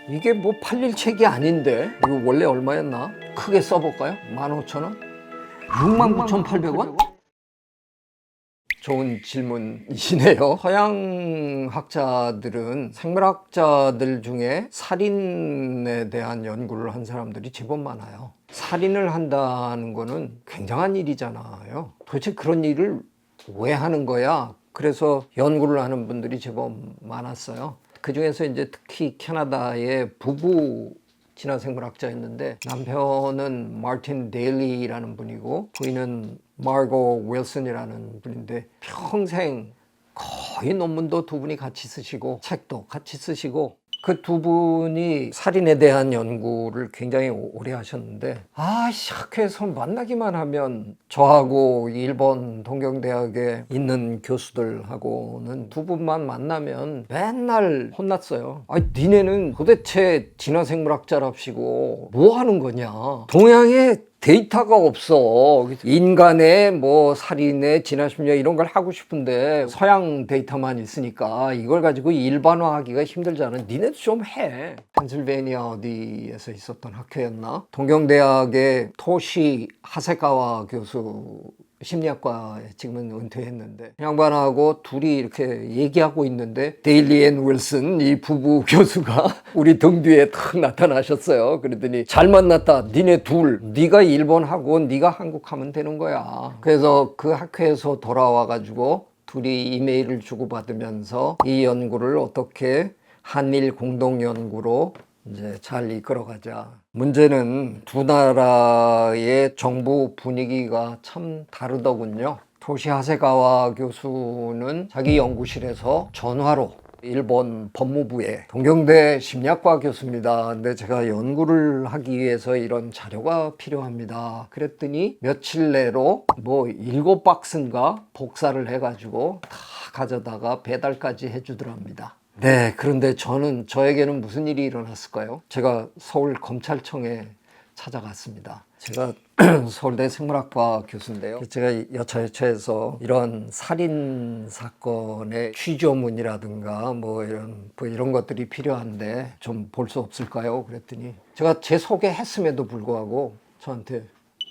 이게 뭐 팔릴 책이 아닌데 이거 원래 얼마였나? 크게 써볼까요? 15,000원? 69,800원? 좋은 질문이시네요. 서양 학자들은 생물학자들 중에 살인에 대한 연구를 한 사람들이 제법 많아요. 살인을 한다는 거는 굉장한 일이잖아요. 도대체 그런 일을 왜 하는 거야? 그래서 연구를 하는 분들이 제법 많았어요. 그 중에서 이제 특히 캐나다의 부부 진화생물학자였는데 남편은 마틴 데일리라는 분이고 부인은 마고 윌슨이라는 분인데 평생 거의 논문도 두 분이 같이 쓰시고 책도 같이 쓰시고 그 두 분이 살인에 대한 연구를 굉장히 오래 하셨는데 학회에서 만나기만 하면 저하고 일본 동경대학에 있는 교수들하고는 두 분만 만나면 맨날 혼났어요. 니네는 도대체 진화생물학자랍시고 뭐 하는 거냐. 동양에 데이터가 없어. 인간의 뭐 살인의 진화심리 이런 걸 하고 싶은데 서양 데이터만 있으니까 이걸 가지고 일반화하기가 힘들잖아. 니네도 좀 해. 펜실베이니아 어디에서 있었던 학회였나? 동경대학의 토시 하세가와 교수 심리학과에 지금은 은퇴했는데 그 양반하고 둘이 이렇게 얘기하고 있는데 데일리 앤 윌슨 이 부부 교수가 우리 등 뒤에 탁 나타나셨어요. 그러더니 잘 만났다. 니네 둘 네가 일본 하고 네가 한국 하면 되는 거야. 그래서 그 학회에서 돌아와 가지고 둘이 이메일을 주고받으면서 이 연구를 어떻게 한일 공동 연구로 이제 잘 이끌어가자. 문제는 두 나라의 정부 분위기가 참 다르더군요. 토시 하세가와 교수는 자기 연구실에서 전화로 일본 법무부에 동경대 심리학과 교수입니다. 근데 제가 연구를 하기 위해서 이런 자료가 필요합니다. 그랬더니 며칠 내로 뭐 7박스인가 복사를 해가지고 다 가져다가 배달까지 해주더랍니다. 네, 그런데 저에게는 무슨 일이 일어났을까요? 제가 서울 검찰청에 찾아갔습니다. 제가 서울대 생물학과 교수인데요. 제가 여차여차해서 이런 살인 사건의 취조문이라든가 뭐 이런 것들이 필요한데 좀 볼 수 없을까요? 그랬더니 제가 제 소개했음에도 불구하고 저한테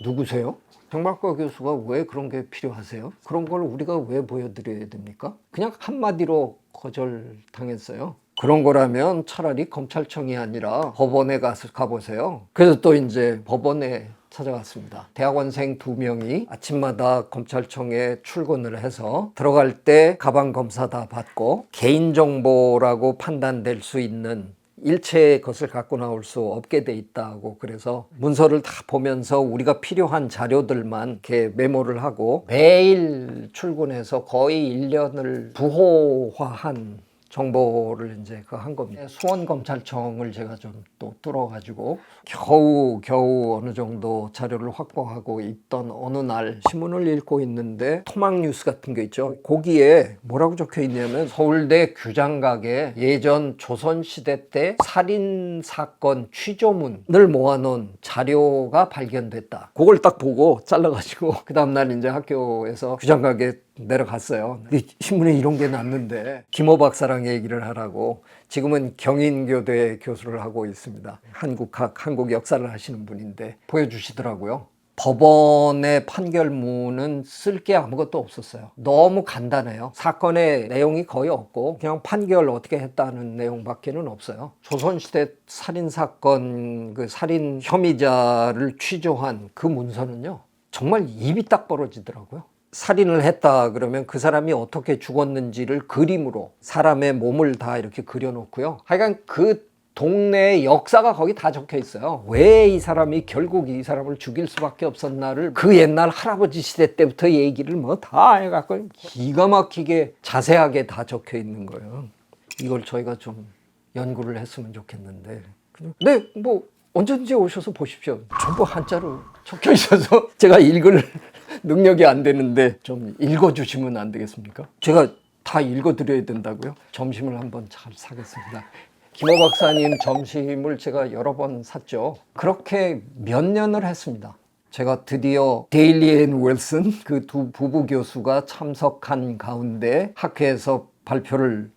누구세요? 생물학과 교수가 왜 그런 게 필요하세요? 그런 걸 우리가 왜 보여드려야 됩니까? 그냥 한마디로 거절당했어요. 그런 거라면 차라리 검찰청이 아니라 법원에 가보세요. 그래서 또 이제 법원에 찾아갔습니다. 대학원생 2명이 아침마다 검찰청에 출근을 해서 들어갈 때 가방 검사 다 받고 개인정보라고 판단될 수 있는 일체의 것을 갖고 나올 수 없게 돼 있다고 그래서 문서를 다 보면서 우리가 필요한 자료들만 이렇게 메모를 하고 매일 출근해서 거의 1년을 부호화한 정보를 이제 한 겁니다. 수원검찰청을 제가 좀 또 뚫어가지고 겨우 어느 정도 자료를 확보하고 있던 어느 날 신문을 읽고 있는데 토막 뉴스 같은 게 있죠. 거기에 뭐라고 적혀 있냐면 서울대 규장각에 예전 조선시대 때 살인사건 취조문을 모아놓은 자료가 발견됐다. 그걸 딱 보고 잘라가지고 그 다음날 이제 학교에서 규장각에 내려갔어요. 근데 신문에 이런 게 났는데 김호 박사랑 얘기를 하라고 지금은 경인교대 교수를 하고 있습니다. 한국 역사를 하시는 분인데 보여주시더라고요. 법원의 판결문은 쓸 게 아무것도 없었어요. 너무 간단해요. 사건의 내용이 거의 없고 그냥 판결 어떻게 했다는 내용밖에는 없어요. 조선시대 살인사건 그 살인 혐의자를 취조한 그 문서는요 정말 입이 딱 벌어지더라고요. 살인을 했다 그러면 그 사람이 어떻게 죽었는지를 그림으로 사람의 몸을 다 이렇게 그려놓고요. 하여간 그 동네의 역사가 거기 다 적혀 있어요. 왜 이 사람이 결국 이 사람을 죽일 수밖에 없었나를 그 옛날 할아버지 시대 때부터 얘기를 뭐 다 해갖고 기가 막히게 자세하게 다 적혀 있는 거예요. 이걸 저희가 좀 연구를 했으면 좋겠는데. 네, 뭐 언제든지 오셔서 보십시오. 전부 한자로 적혀 있어서 제가 읽을 능력이 안 되는데 좀 읽어주시면 안 되겠습니까? 제가 다 읽어드려야 된다고요? 점심을 한번 잘 사겠습니다. 김호 박사님 점심을 제가 여러 번 샀죠. 그렇게 몇 년을 했습니다. 제가 드디어 데일리 앤 윌슨 그 두 부부 교수가 참석한 가운데 학회에서 발표를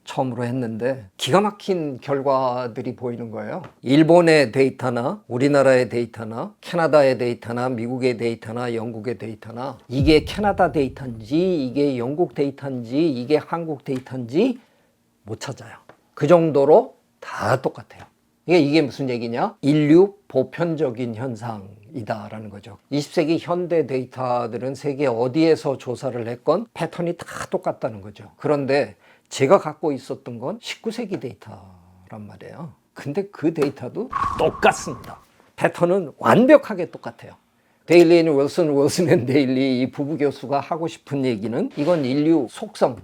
처음으로 했는데 기가 막힌 결과들이 보이는 거예요. 일본의 데이터나 우리나라의 데이터나 캐나다의 데이터나 미국의 데이터나 영국의 데이터나 이게 캐나다 데이터인지 이게 영국 데이터인지 이게 한국 데이터인지 못 찾아요. 그 정도로 다 똑같아요. 이게 무슨 얘기냐? 인류 보편적인 현상이다라는 거죠. 20세기 현대 데이터들은 세계 어디에서 조사를 했건 패턴이 다 똑같다는 거죠. 그런데 제가 갖고 있었던 건 19세기 데이터란 말이에요. 근데 그 데이터도 똑같습니다. 패턴은 완벽하게 똑같아요. 데일리 앤 윌슨 앤 데일리 이 부부 교수가 하고 싶은 얘기는 이건 인류 속성,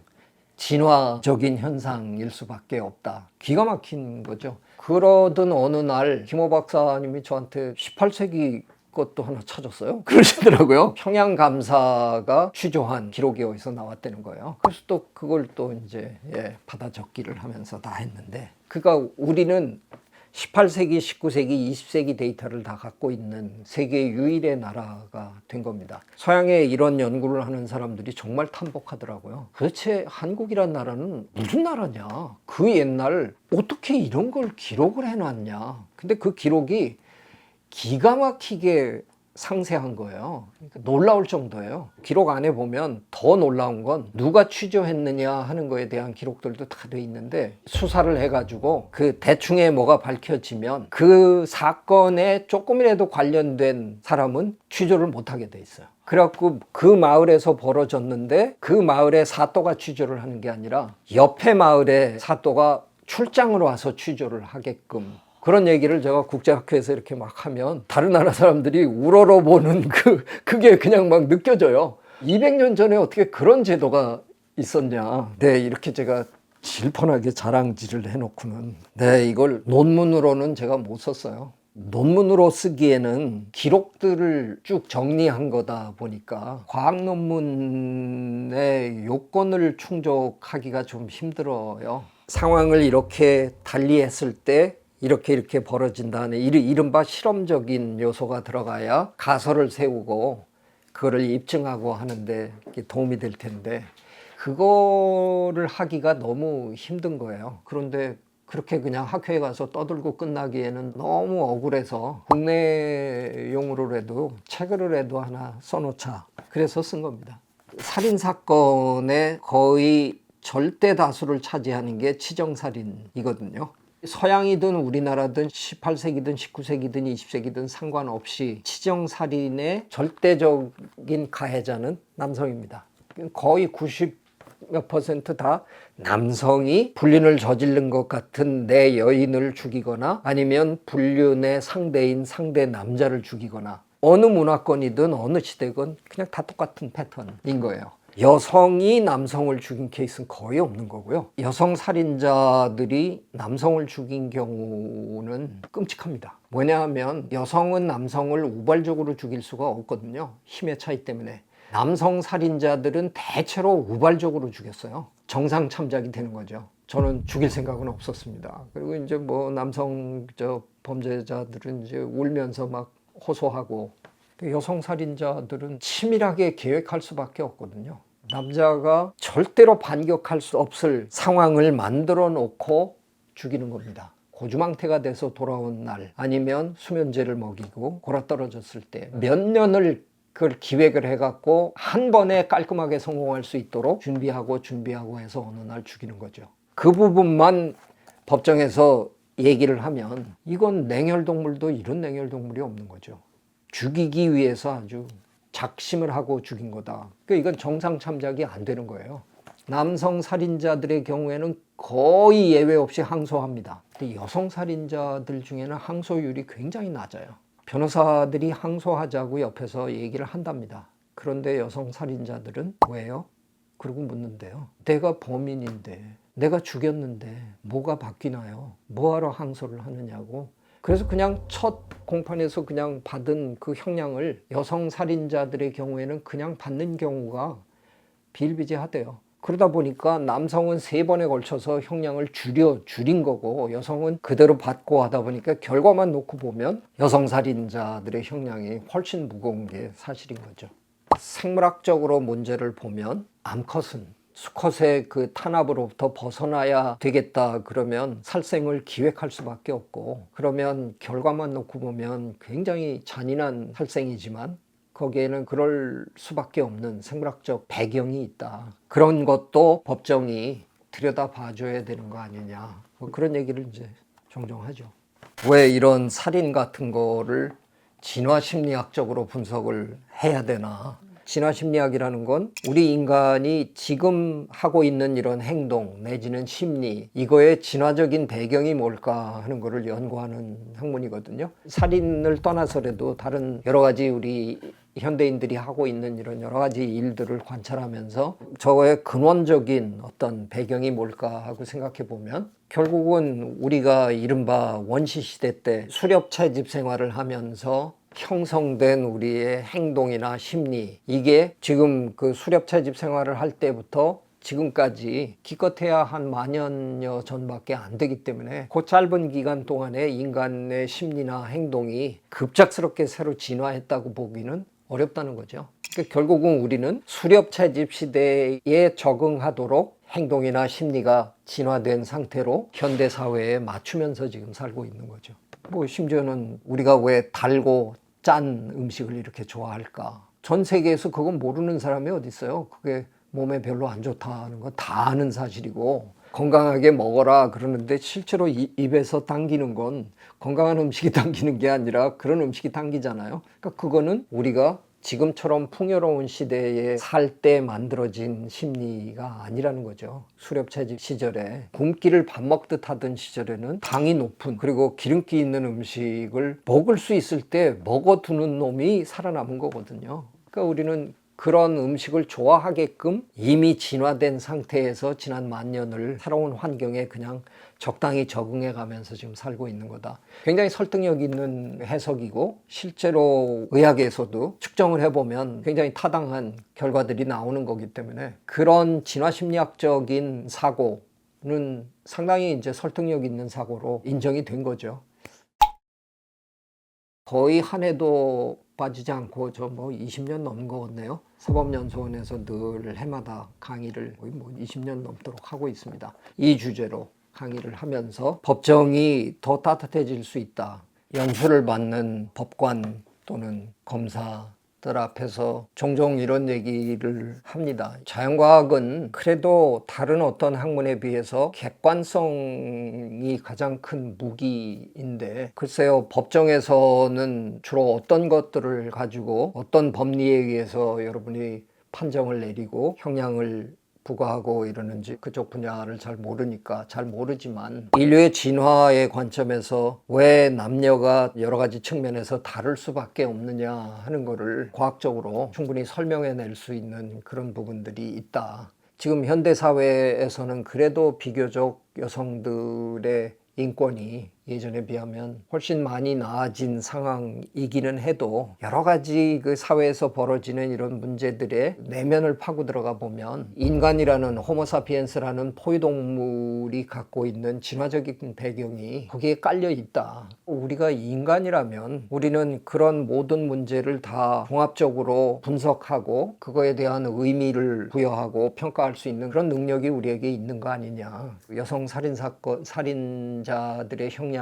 진화적인 현상일 수밖에 없다. 기가 막힌 거죠. 그러던 어느 날 김호 박사님이 저한테 18세기 것도 하나 찾았어요. 그러시더라고요. 평양감사가 취조한 기록이 어디서 나왔다는 거예요. 그래서 또 그걸 또 이제 받아 적기를 하면서 다 했는데, 그러니까 우리는 18세기, 19세기, 20세기 데이터를 다 갖고 있는 세계 유일의 나라가 된 겁니다. 서양에 이런 연구를 하는 사람들이 정말 탐복하더라고요. 도대체 한국이란 나라는 무슨 나라냐? 그 옛날 어떻게 이런 걸 기록을 해놨냐? 근데 그 기록이 기가 막히게 상세한 거예요. 그러니까 놀라울 정도예요. 기록 안에 보면 더 놀라운 건 누가 취조했느냐 하는 거에 대한 기록들도 다 돼 있는데, 수사를 해가지고 그 대충의 뭐가 밝혀지면 그 사건에 조금이라도 관련된 사람은 취조를 못하게 돼 있어요. 그래갖고 그 마을에서 벌어졌는데 그 마을의 사또가 취조를 하는 게 아니라 옆에 마을의 사또가 출장을 와서 취조를 하게끔, 그런 얘기를 제가 국제학회에서 이렇게 막 하면 다른 나라 사람들이 우러러보는 그게 그냥 막 느껴져요. 200년 전에 어떻게 그런 제도가 있었냐. 네, 이렇게 제가 질펀하게 자랑질을 해놓고는 이걸 논문으로는 제가 못 썼어요. 논문으로 쓰기에는 기록들을 쭉 정리한 거다 보니까 과학 논문의 요건을 충족하기가 좀 힘들어요. 상황을 이렇게 달리했을 때 이렇게 벌어진다는 이른바 실험적인 요소가 들어가야 가설을 세우고 그거를 입증하고 하는데 도움이 될 텐데, 그거를 하기가 너무 힘든 거예요. 그런데 그렇게 그냥 학회에 가서 떠들고 끝나기에는 너무 억울해서 국내용으로라도 책으로라도 하나 써놓자, 그래서 쓴 겁니다. 살인사건의 거의 절대 다수를 차지하는 게 치정살인이거든요. 서양이든 우리나라든 18세기든 19세기든 20세기든 상관없이 치정살인의 절대적인 가해자는 남성입니다. 거의 90% 다 남성이 불륜을 저지른 것 같은 내 여인을 죽이거나 아니면 불륜의 상대인 상대 남자를 죽이거나, 어느 문화권이든 어느 시대건 그냥 다 똑같은 패턴인 거예요. 여성이 남성을 죽인 케이스는 거의 없는 거고요. 여성 살인자들이 남성을 죽인 경우는 끔찍합니다. 왜냐하면 여성은 남성을 우발적으로 죽일 수가 없거든요. 힘의 차이 때문에. 남성 살인자들은 대체로 우발적으로 죽였어요. 정상 참작이 되는 거죠. 저는 죽일 생각은 없었습니다. 그리고 이제 뭐 남성 범죄자들은 이제 울면서 막 호소하고, 여성 살인자들은 치밀하게 계획할 수밖에 없거든요. 남자가 절대로 반격할 수 없을 상황을 만들어 놓고 죽이는 겁니다. 고주망태가 돼서 돌아온 날, 아니면 수면제를 먹이고 골아떨어졌을 때 몇 년을 그걸 기획을 해갖고 한 번에 깔끔하게 성공할 수 있도록 준비하고 해서 어느 날 죽이는 거죠. 그 부분만 법정에서 얘기를 하면 이건 냉혈동물도 이런 냉혈동물이 없는 거죠. 죽이기 위해서 아주 작심을 하고 죽인 거다. 그러니까 이건 정상 참작이 안 되는 거예요. 남성 살인자들의 경우에는 거의 예외 없이 항소합니다. 근데 여성 살인자들 중에는 항소율이 굉장히 낮아요. 변호사들이 항소하자고 옆에서 얘기를 한답니다. 그런데 여성 살인자들은 왜요? 그러고 묻는데요. 내가 범인인데, 내가 죽였는데 뭐가 바뀌나요? 뭐하러 항소를 하느냐고. 그래서 그냥 첫 공판에서 그냥 받은 그 형량을 여성 살인자들의 경우에는 그냥 받는 경우가 비일비재하대요. 그러다 보니까 남성은 3번에 걸쳐서 형량을 줄인 거고, 여성은 그대로 받고 하다 보니까 결과만 놓고 보면 여성 살인자들의 형량이 훨씬 무거운 게 사실인 거죠. 생물학적으로 문제를 보면 암컷은 수컷의 그 탄압으로부터 벗어나야 되겠다 그러면 살생을 기획할 수밖에 없고, 그러면 결과만 놓고 보면 굉장히 잔인한 살생이지만 거기에는 그럴 수밖에 없는 생물학적 배경이 있다. 그런 것도 법정이 들여다 봐줘야 되는 거 아니냐, 뭐 그런 얘기를 이제 종종 하죠. 왜 이런 살인 같은 거를 진화심리학적으로 분석을 해야 되나? 진화심리학이라는 건 우리 인간이 지금 하고 있는 이런 행동 내지는 심리, 이거의 진화적인 배경이 뭘까 하는 거를 연구하는 학문이거든요. 살인을 떠나서라도 다른 여러 가지 우리 현대인들이 하고 있는 이런 여러 가지 일들을 관찰하면서 저거의 근원적인 어떤 배경이 뭘까 하고 생각해 보면, 결국은 우리가 이른바 원시시대 때 수렵 채집 생활을 하면서 형성된 우리의 행동이나 심리, 이게 지금 그 수렵 채집 생활을 할 때부터 지금까지 기껏해야 한 만여년 전밖에 안 되기 때문에 그 짧은 기간 동안에 인간의 심리나 행동이 급작스럽게 새로 진화했다고 보기는 어렵다는 거죠. 그러니까 결국은 우리는 수렵 채집 시대에 적응하도록 행동이나 심리가 진화된 상태로 현대 사회에 맞추면서 지금 살고 있는 거죠. 뭐 심지어는 우리가 왜 달고 짠 음식을 이렇게 좋아할까? 전 세계에서 그건 모르는 사람이 어디 있어요? 그게 몸에 별로 안 좋다는 건 다 아는 사실이고, 건강하게 먹어라 그러는데 실제로 입에서 당기는 건 건강한 음식이 당기는 게 아니라 그런 음식이 당기잖아요. 그러니까 그거는 우리가 지금처럼 풍요로운 시대에 살 때 만들어진 심리가 아니라는 거죠. 수렵채집 시절에 굶기를 밥 먹듯 하던 시절에는 당이 높은, 그리고 기름기 있는 음식을 먹을 수 있을 때 먹어두는 놈이 살아남은 거거든요. 그러니까 우리는 그런 음식을 좋아하게끔 이미 진화된 상태에서 지난 만년을 살아온 환경에 그냥 적당히 적응해 가면서 지금 살고 있는 거다. 굉장히 설득력 있는 해석이고, 실제로 의학에서도 측정을 해보면 굉장히 타당한 결과들이 나오는 거기 때문에 그런 진화심리학적인 사고는 상당히 이제 설득력 있는 사고로 인정이 된 거죠. 거의 한 해도 빠지지 않고 저 뭐 20년 넘은 것 같네요. 사법연수원에서 늘 해마다 강의를 거의 뭐 20년 넘도록 하고 있습니다. 이 주제로 강의를 하면서 법정이 더 따뜻해질 수 있다. 연수를 받는 법관 또는 검사들 앞에서 종종 이런 얘기를 합니다. 자연과학은 그래도 다른 어떤 학문에 비해서 객관성이 가장 큰 무기인데, 글쎄요, 법정에서는 주로 어떤 것들을 가지고 어떤 법리에 의해서 여러분이 판정을 내리고 형량을 부과하고 이러는지 그쪽 분야를 잘 모르니까 잘 모르지만, 인류의 진화의 관점에서 왜 남녀가 여러 가지 측면에서 다를 수밖에 없느냐 하는 거를 과학적으로 충분히 설명해낼 수 있는 그런 부분들이 있다. 지금 현대 사회에서는 그래도 비교적 여성들의 인권이 예전에 비하면 훨씬 많이 나아진 상황이기는 해도, 여러 가지 그 사회에서 벌어지는 이런 문제들의 내면을 파고 들어가 보면 인간이라는 호모사피엔스라는 포유동물이 갖고 있는 진화적인 배경이 거기에 깔려 있다. 우리가 인간이라면 우리는 그런 모든 문제를 다 종합적으로 분석하고 그거에 대한 의미를 부여하고 평가할 수 있는 그런 능력이 우리에게 있는 거 아니냐. 여성 살인자들의 형량이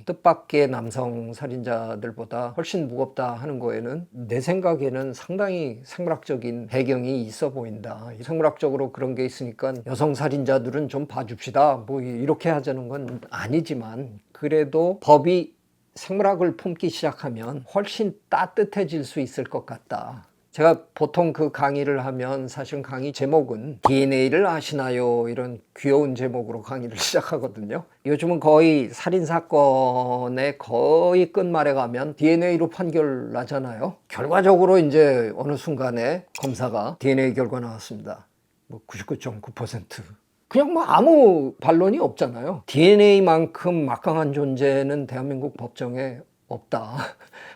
뜻밖의 남성 살인자들보다 훨씬 무겁다 하는 거에는 내 생각에는 상당히 생물학적인 배경이 있어 보인다. 생물학적으로 그런 게 있으니까 여성 살인자들은 좀 봐줍시다, 뭐 이렇게 하자는 건 아니지만, 그래도 법이 생물학을 품기 시작하면 훨씬 따뜻해질 수 있을 것 같다. 제가 보통 그 강의를 하면 사실 강의 제목은 DNA를 아시나요? 이런 귀여운 제목으로 강의를 시작하거든요. 요즘은 거의 살인사건의 거의 끝말에 가면 DNA로 판결 나잖아요. 결과적으로 이제 어느 순간에 검사가 DNA 결과 나왔습니다. 뭐 99.9%. 그냥 뭐 아무 반론이 없잖아요. DNA만큼 막강한 존재는 대한민국 법정에 없다.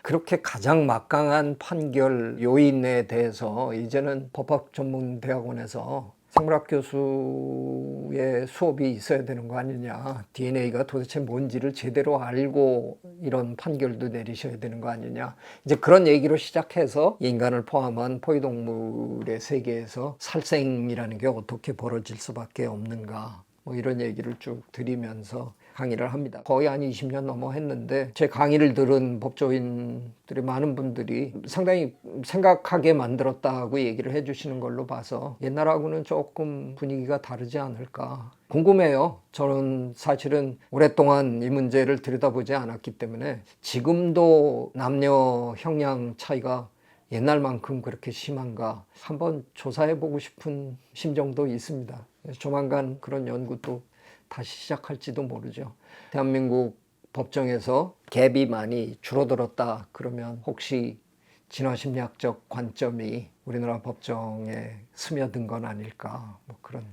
그렇게 가장 막강한 판결 요인에 대해서 이제는 법학 전문 대학원에서 생물학 교수의 수업이 있어야 되는 거 아니냐, DNA가 도대체 뭔지를 제대로 알고 이런 판결도 내리셔야 되는 거 아니냐, 이제 그런 얘기로 시작해서 인간을 포함한 포유동물의 세계에서 살생이라는 게 어떻게 벌어질 수밖에 없는가, 뭐 이런 얘기를 쭉 드리면서 강의를 합니다. 거의 한 20년 넘어 했는데 제 강의를 들은 법조인들이 많은 분들이 상당히 생각하게 만들었다고 얘기를 해주시는 걸로 봐서 옛날하고는 조금 분위기가 다르지 않을까 궁금해요. 저는 사실은 오랫동안 이 문제를 들여다보지 않았기 때문에 지금도 남녀 형량 차이가 옛날만큼 그렇게 심한가 한번 조사해보고 싶은 심정도 있습니다. 조만간 그런 연구도 다시 시작할지도 모르죠. 대한민국 법정에서 갭이 많이 줄어들었다 그러면 혹시 진화심리학적 관점이 우리나라 법정에 스며든 건 아닐까, 뭐 그런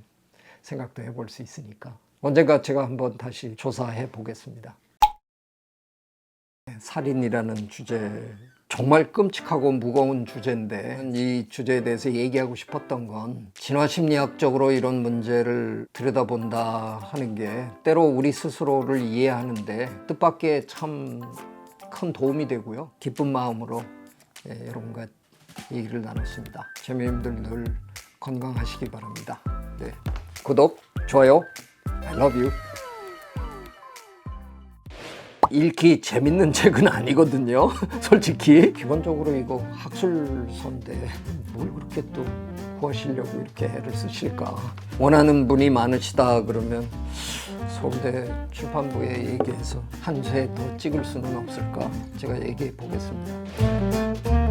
생각도 해볼 수 있으니까 언젠가 제가 한번 다시 조사해 보겠습니다. 살인이라는 주제, 정말 끔찍하고 무거운 주제인데 이 주제에 대해서 얘기하고 싶었던 건 진화심리학적으로 이런 문제를 들여다본다 하는 게 때로 우리 스스로를 이해하는데 뜻밖의 참 큰 도움이 되고요. 기쁜 마음으로 여러분과 얘기를 나눴습니다. 재미님들 늘 건강하시기 바랍니다. 네. 구독, 좋아요, I love you. 읽기 재밌는 책은 아니거든요. 솔직히 기본적으로 이거 학술서인데 뭘 그렇게 또 구하시려고 이렇게 애를 쓰실까. 원하는 분이 많으시다 그러면 서울대 출판부에 얘기해서 한 쇄 더 찍을 수는 없을까, 제가 얘기해 보겠습니다.